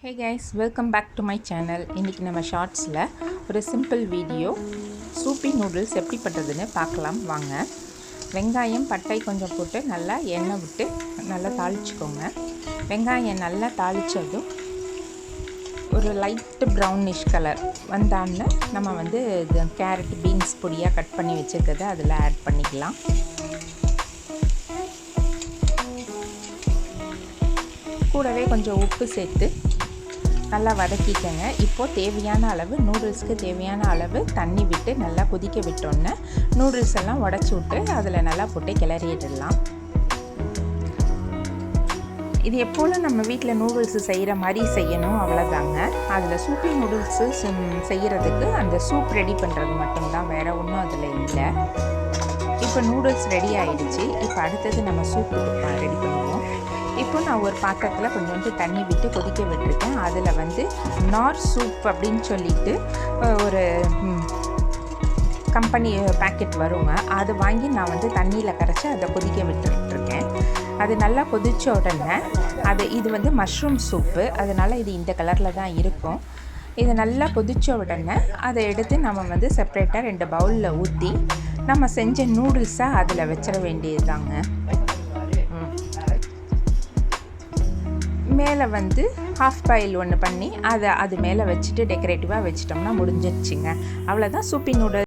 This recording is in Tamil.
Hey guys, welcome back to my channel. இன்றைக்கி நம்ம ஷார்ட்ஸில் ஒரு சிம்பிள் வீடியோ சூப்பி நூடுல்ஸ் எப்படி பண்ணுறதுன்னு பார்க்கலாம் வாங்க. வெங்காயம் பட்டை கொஞ்சம் போட்டு நல்லா எண்ணெய் விட்டு நல்லா தாளிச்சுக்கோங்க. வெங்காயம் நல்லா தாளித்ததும் ஒரு லைட்டு ப்ரௌனிஷ் கலர் வந்தான்னு நம்ம கேரட் பீன்ஸ் பொடியாக கட் பண்ணி வச்சுருக்கதை அதில் ஆட் பண்ணிக்கலாம். கூடவே கொஞ்சம் உப்பு சேர்த்து நல்லா வதக்கிக்கங்க. இப்போது தேவையான அளவு நூடுல்ஸ்க்கு தேவையான அளவு தண்ணி விட்டு நல்லா கொதிக்க விட்டோன்னே நூடுல்ஸ் எல்லாம் உடச்சி விட்டு அதில் நல்லா போட்டு கிளறிடலாம். இது எப்போதும் நம்ம வீட்டில் நூடுல்ஸு செய்கிற மாதிரி செய்யணும், அவ்வளோதாங்க. அதில் சூப்பி நூடுல்ஸு செய்கிறதுக்கு அந்த சூப் ரெடி பண்ணுறது மட்டும்தான், வேறு ஒன்றும் அதில் இல்லை. இப்போ நூடுல்ஸ் ரெடி ஆகிடுச்சு. இப்போ அடுத்தது நம்ம சூப்பு ரெடி பண்ணுவோம். இப்போ நான் ஒரு பாத்திரத்தில் கொஞ்சோண்டு தண்ணி விட்டு கொதிக்க விட்டுருக்கேன். அதில் நார் சூப் அப்படின்னு சொல்லிட்டு ஒரு கம்பெனி பேக்கெட் வருங்க, அதை வாங்கி நான் தண்ணியில் கரைச்சி அதை கொதிக்க விட்டுருக்கேன். அது நல்லா கொதித்த உடனே இது மஷ்ரூம் சூப்பு, அதனால் இது இந்த கலரில் தான் இருக்கும். இது நல்லா கொதித்த உடனே அதை எடுத்து நம்ம செப்பரேட்டாக 2 பவுலில் ஊற்றி நம்ம செஞ்ச நூடுல்ஸை அதில் வச்சிட வேண்டியது தாங்க. மேலே ஹாஃப் பாயில் ஒன்று பண்ணி அது மேலே வச்சுட்டு டெக்கரேட்டிவாக வச்சிட்டோம்னா முடிஞ்சிடுச்சுங்க. அவ்வளோதான் சூப்பி நூடுல்ஸ்.